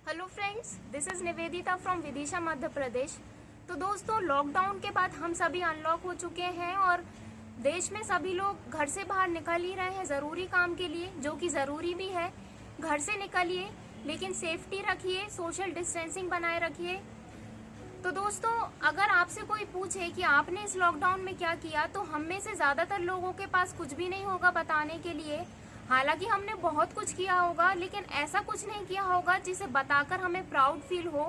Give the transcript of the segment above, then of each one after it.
Hello friends, this is Nivedita from Vidisha Madhya Pradesh. तो दोस्तों, lockdown के बाद हम सभी अनलॉक हो चुके हैं और देश में सभी लोग घर से बाहर निकल ही रहे हैं ज़रूरी काम के लिए, जो कि ज़रूरी भी है। घर से निकलिए लेकिन सेफ्टी रखिए, सोशल डिस्टेंसिंग बनाए रखिए। तो दोस्तों, अगर आपसे कोई पूछे कि आपने इस लॉकडाउन में क्या किया, तो हम में से ज़्यादातर लोगों के पास कुछ भी नहीं होगा बताने के लिए। हालांकि हमने बहुत कुछ किया होगा, लेकिन ऐसा कुछ नहीं किया होगा जिसे बताकर हमें प्राउड फील हो।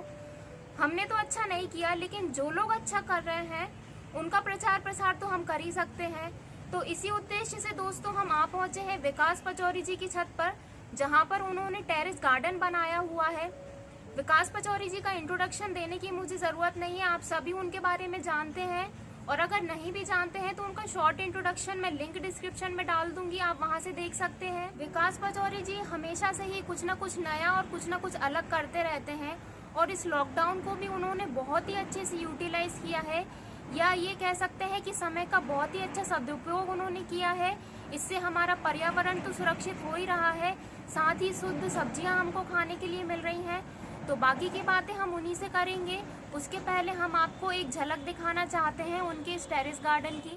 हमने तो अच्छा नहीं किया, लेकिन जो लोग अच्छा कर रहे हैं उनका प्रचार प्रसार तो हम कर ही सकते हैं। तो इसी उद्देश्य से दोस्तों हम आ पहुंचे हैं विकास पचौरी जी की छत पर, जहां पर उन्होंने टेरेस गार्डन बनाया हुआ है। विकास पचौरी जी का इंट्रोडक्शन देने की मुझे ज़रूरत नहीं है, आप सभी उनके बारे में जानते हैं। और अगर नहीं भी जानते हैं तो उनका शॉर्ट इंट्रोडक्शन मैं लिंक डिस्क्रिप्शन में डाल दूंगी, आप वहां से देख सकते हैं। विकास पचौरी जी हमेशा से ही कुछ ना कुछ नया और कुछ ना कुछ अलग करते रहते हैं और इस लॉकडाउन को भी उन्होंने बहुत ही अच्छे से यूटिलाइज किया है, या ये कह सकते हैं कि समय का बहुत ही अच्छा सदुपयोग उन्होंने किया है। इससे हमारा पर्यावरण तो सुरक्षित हो ही रहा है, साथ ही शुद्ध सब्जियां हमको खाने के लिए मिल रही हैं। तो बाकी की बातें हम उन्हीं से करेंगे। उसके पहले हम आपको एक झलक दिखाना चाहते हैं उनके इस टेरेस गार्डन की।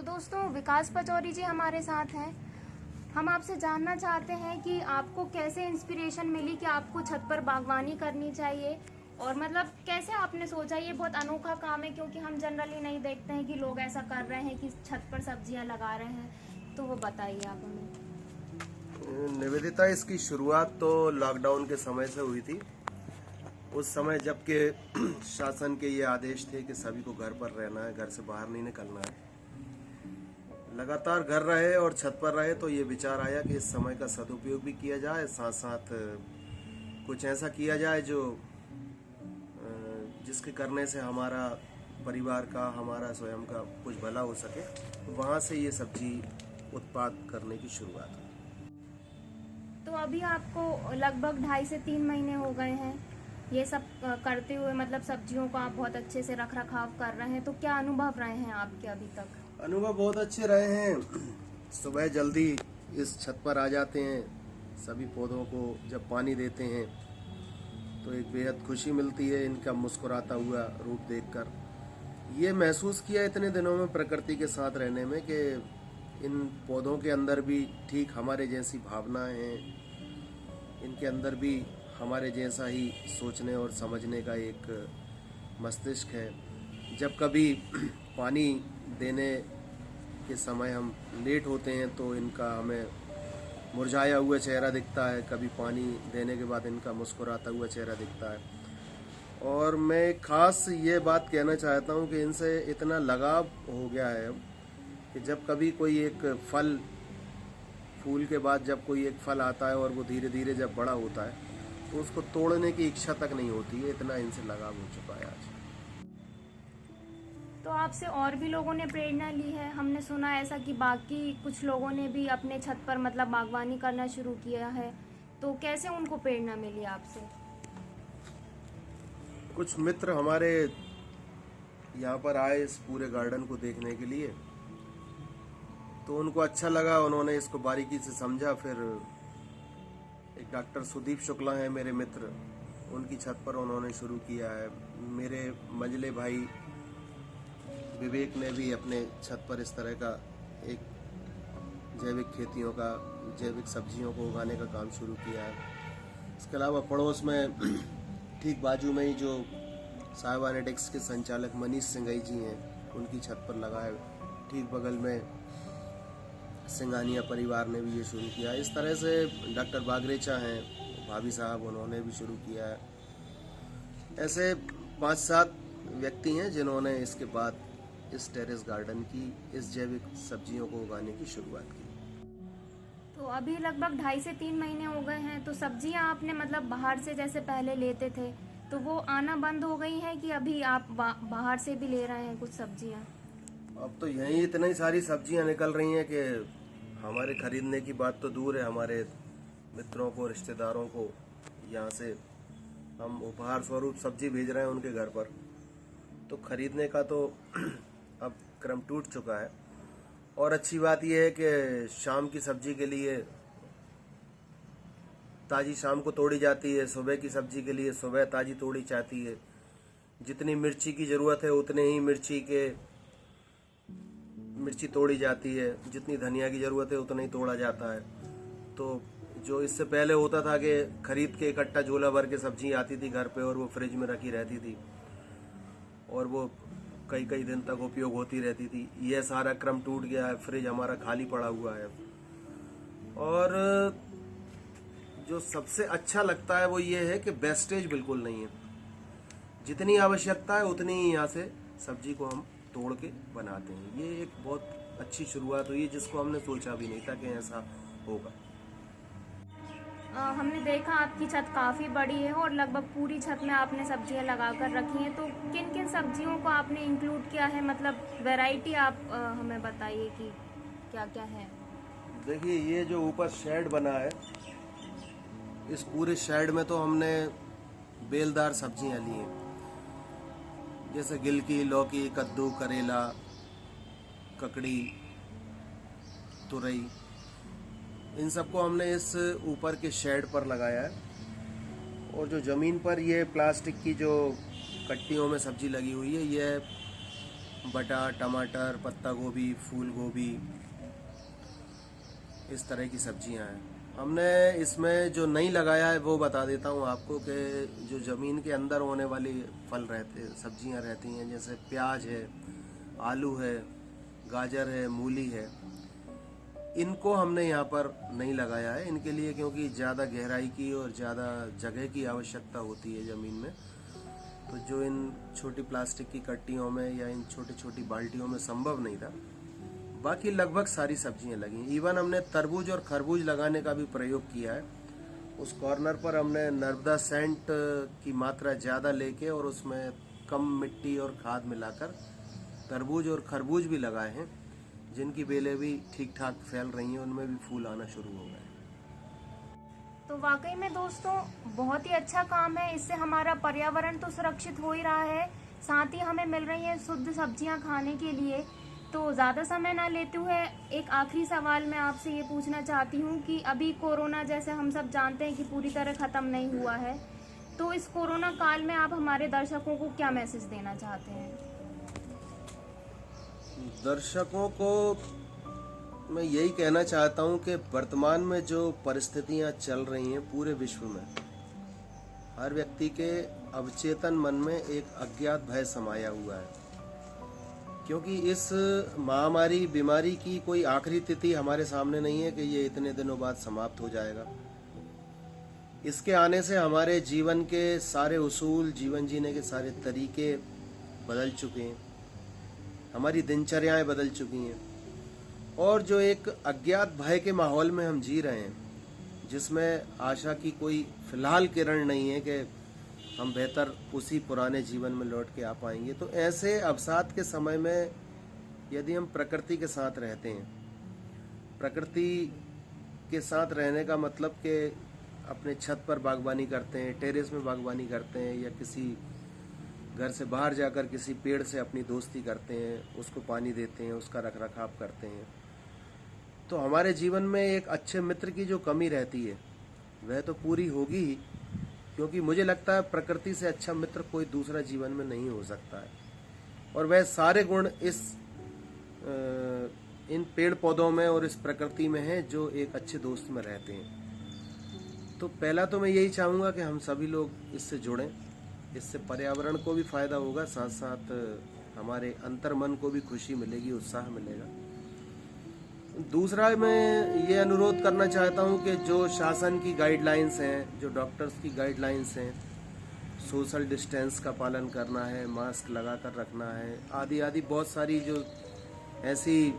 दोस्तों, विकास पचौरी जी हमारे साथ हैं। हम आपसे जानना चाहते हैं कि आपको कैसे इंस्पिरेशन मिली कि आपको छत पर बागवानी करनी चाहिए, और मतलब कैसे आपने सोचा। ये बहुत अनोखा काम है, क्योंकि हम जनरली नहीं देखते हैं कि लोग ऐसा कर रहे हैं कि छत पर सब्जियां लगा रहे हैं। तो वो बताइए आप हमें। निवेदिता, इसकी शुरुआत तो लॉकडाउन के समय से हुई थी। उस समय जबकि शासन के ये आदेश थे कि सभी को घर पर रहना है, घर से बाहर नहीं निकलना है। लगातार घर रहे और छत पर रहे तो ये विचार आया कि इस समय का सदुपयोग भी किया जाए, साथ साथ कुछ ऐसा किया जाए जो जिसके करने से हमारा परिवार का, हमारा स्वयं का कुछ भला हो सके। वहाँ से ये सब्जी उत्पाद करने की शुरुआत हुई। तो अभी आपको लगभग 2.5 से 3 महीने हो गए हैं ये सब करते हुए, मतलब सब्जियों को आप बहुत अच्छे से रख रखाव कर रहे हैं। तो क्या अनुभव रहे हैं आपके अभी तक? अनुभव बहुत अच्छे रहे हैं। सुबह जल्दी इस छत पर आ जाते हैं, सभी पौधों को जब पानी देते हैं तो एक बेहद खुशी मिलती है इनका मुस्कुराता हुआ रूप देखकर। ये महसूस किया इतने दिनों में प्रकृति के साथ रहने में कि इन पौधों के अंदर भी ठीक हमारे जैसी भावनाएं हैं, इनके अंदर भी हमारे जैसा ही सोचने और समझने का एक मस्तिष्क है। जब कभी पानी देने के समय हम लेट होते हैं तो इनका हमें मुरझाया हुआ चेहरा दिखता है, कभी पानी देने के बाद इनका मुस्कुराता हुआ चेहरा दिखता है। और मैं खास ये बात कहना चाहता हूँ कि इनसे इतना लगाव हो गया है अब कि जब कभी कोई एक फल, फूल के बाद जब कोई एक फल आता है और वो धीरे धीरे जब बड़ा होता है तो उसको तोड़ने की इच्छा तक नहीं होती है, इतना इनसे लगाव हो चुका है आज। तो आपसे और भी लोगों ने प्रेरणा ली है। हमने सुना ऐसा कि बाकी कुछ लोगों ने भी अपने छत पर मतलब बागवानी करना शुरू किया है। तो कैसे उनको प्रेरणा मिली आपसे? कुछ मित्र हमारे यहाँ पर आए इस पूरे गार्डन को देखने के लिए, तो उनको अच्छा लगा, उन्होंने इसको बारीकी से समझा। फिर एक डॉक्टर सुदीप शुक्ला हैं मेरे मित्र, उनकी छत पर उन्होंने शुरू किया है। मेरे मंझले भाई विवेक ने भी अपने छत पर इस तरह का एक जैविक खेतियों का, जैविक सब्जियों को उगाने का काम शुरू किया है। इसके अलावा पड़ोस में ठीक बाजू में ही जो साइबरनेटिक्स के संचालक मनीष सिंघई जी हैं, उनकी छत पर लगा है। ठीक बगल में सिंघानिया परिवार ने भी ये शुरू किया। इस तरह से डॉक्टर बागरेचा हैं, भाभी साहब, उन्होंने भी शुरू किया है। ऐसे 5-7 व्यक्ति हैं जिन्होंने इसके बाद इस टेरेस गार्डन की, इस जैविक सब्जियों को उगाने की शुरुआत की। तो अभी लगभग 2.5 से 3 महीने हो गए हैं। तो सब्जियां आपने मतलब बाहर से जैसे पहले लेते थे तो वो आना बंद हो गई है कि अभी आप बाहर से भी ले रहे हैं कुछ सब्जियां? अब तो यहीं इतनी सारी सब्जियां निकल रही हैं कि हमारे खरीदने की बात तो दूर है। हमारे मित्रों को, रिश्तेदारों को यहाँ से हम उपहार स्वरूप सब्जी भेज रहे हैं उनके घर पर। तो खरीदने का तो अब क्रम टूट चुका है। और अच्छी बात यह है कि शाम की सब्जी के लिए ताज़ी शाम को तोड़ी जाती है, सुबह की सब्जी के लिए सुबह ताज़ी तोड़ी जाती है। जितनी मिर्ची की ज़रूरत है उतने ही मिर्ची तोड़ी जाती है, जितनी धनिया की ज़रूरत है उतना ही तोड़ा जाता है। तो जो इससे पहले होता था कि खरीद के इकट्ठा झोला भर के सब्जी आती थी घर पे और वो फ्रिज में रखी रहती थी और वो कई कई दिन तक उपयोग होती रहती थी, यह सारा क्रम टूट गया है। फ्रिज हमारा खाली पड़ा हुआ है। और जो सबसे अच्छा लगता है वो ये है कि वेस्टेज बिल्कुल नहीं है। जितनी आवश्यकता है उतनी ही यहाँ से सब्जी को हम तोड़ के बनाते हैं। ये एक बहुत अच्छी शुरुआत हुई है जिसको हमने सोचा भी नहीं था कि ऐसा होगा। हमने देखा आपकी छत काफ़ी बड़ी है और लगभग पूरी छत में आपने सब्जियां लगा कर रखी हैं। तो किन किन सब्जियों को आपने इंक्लूड किया है, मतलब वैरायटी आप हमें बताइए कि क्या क्या है। देखिए, ये जो ऊपर शेड बना है, इस पूरे शेड में तो हमने बेलदार सब्जियां ली हैं, जैसे गिलकी, लौकी, कद्दू, करेला, ककड़ी, तुरई। इन सबको हमने इस ऊपर के शेड पर लगाया है। और जो ज़मीन पर ये प्लास्टिक की जो कट्टियों में सब्जी लगी हुई है, ये बटा, टमाटर, पत्ता गोभी, फूल गोभी, इस तरह की सब्जियां हैं। हमने इसमें जो नहीं लगाया है वो बता देता हूँ आपको कि जो ज़मीन के अंदर होने वाली फल रहते, सब्जियां रहती हैं, जैसे प्याज है, आलू है, गाजर है, मूली है, इनको हमने यहाँ पर नहीं लगाया है इनके लिए, क्योंकि ज़्यादा गहराई की और ज़्यादा जगह की आवश्यकता होती है ज़मीन में। तो जो इन छोटी प्लास्टिक की कट्टियों में या इन छोटी छोटी बाल्टियों में संभव नहीं था। बाकी लगभग सारी सब्जियां लगी। इवन हमने तरबूज और खरबूज लगाने का भी प्रयोग किया है। उस कॉर्नर पर हमने नर्मदा सेंट की मात्रा ज़्यादा लेके और उसमें कम मिट्टी और खाद मिलाकर तरबूज और खरबूज भी लगाए हैं, जिनकी बेलें भी ठीक ठाक फैल रही हैं, उनमें भी फूल आना शुरू हो गए। तो वाकई में दोस्तों बहुत ही अच्छा काम है। इससे हमारा पर्यावरण तो सुरक्षित हो ही रहा है, साथ ही हमें मिल रही है शुद्ध सब्जियां खाने के लिए। तो ज़्यादा समय ना लेते हुए एक आखिरी सवाल मैं आपसे ये पूछना चाहती हूँ कि अभी कोरोना, जैसे हम सब जानते हैं कि पूरी तरह ख़त्म नहीं हुआ है, तो इस कोरोना काल में आप हमारे दर्शकों को क्या मैसेज देना चाहते हैं? दर्शकों को मैं यही कहना चाहता हूं कि वर्तमान में जो परिस्थितियां चल रही हैं पूरे विश्व में, हर व्यक्ति के अवचेतन मन में एक अज्ञात भय समाया हुआ है। क्योंकि इस महामारी, बीमारी की कोई आखिरी तिथि हमारे सामने नहीं है कि ये इतने दिनों बाद समाप्त हो जाएगा। इसके आने से हमारे जीवन के सारे उसूल, जीवन जीने के सारे तरीके बदल चुके हैं, हमारी दिनचर्याएं बदल चुकी हैं। और जो एक अज्ञात भय के माहौल में हम जी रहे हैं, जिसमें आशा की कोई फिलहाल किरण नहीं है कि हम बेहतर उसी पुराने जीवन में लौट के आ पाएंगे। तो ऐसे अवसाद के समय में यदि हम प्रकृति के साथ रहते हैं, प्रकृति के साथ रहने का मतलब कि अपने छत पर बागवानी करते हैं, टेरेस में बागवानी करते हैं, या किसी घर से बाहर जाकर किसी पेड़ से अपनी दोस्ती करते हैं, उसको पानी देते हैं, उसका रखरखाव करते हैं, तो हमारे जीवन में एक अच्छे मित्र की जो कमी रहती है वह तो पूरी होगी ही। क्योंकि मुझे लगता है प्रकृति से अच्छा मित्र कोई दूसरा जीवन में नहीं हो सकता है। और वह सारे गुण इन पेड़ पौधों में और इस प्रकृति में है जो एक अच्छे दोस्त में रहते हैं। तो पहला तो मैं यही चाहूँगा कि हम सभी लोग इससे जुड़ें। इससे पर्यावरण को भी फायदा होगा, साथ साथ हमारे अंतर्मन को भी खुशी मिलेगी, उत्साह मिलेगा। दूसरा मैं ये अनुरोध करना चाहता हूँ कि जो शासन की गाइडलाइंस हैं, जो डॉक्टर्स की गाइडलाइंस हैं, सोशल डिस्टेंस का पालन करना है, मास्क लगा कर रखना है, आदि आदि बहुत सारी जो ऐसी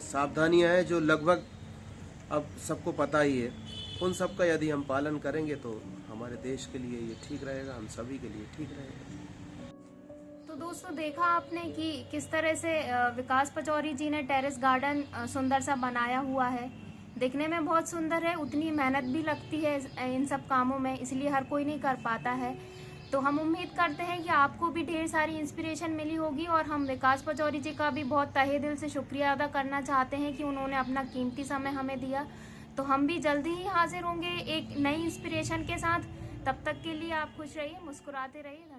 सावधानियां हैं जो लगभग अब सबको पता ही है, उन सब का यदि हम पालन करेंगे तो हमारे देश के लिए ये ठीक रहेगा, हम सभी के लिए ठीक रहेगा। तो दोस्तों देखा आपने कि किस तरह से विकास पचौरी जी ने टेरेस गार्डन सुंदर सा बनाया हुआ है। दिखने में बहुत सुंदर है, उतनी मेहनत भी लगती है इन सब कामों में, इसलिए हर कोई नहीं कर पाता है। तो हम उम्मीद करते हैं कि आपको भी ढेर सारी इंस्पिरेशन मिली होगी, और हम विकास पचौरी जी का भी बहुत तहे दिल से शुक्रिया अदा करना चाहते हैं कि उन्होंने अपना कीमती समय हमें दिया। तो हम भी जल्दी ही हाजिर होंगे एक नई इंस्पिरेशन के साथ। तब तक के लिए आप खुश रहिए, मुस्कुराते रहिए।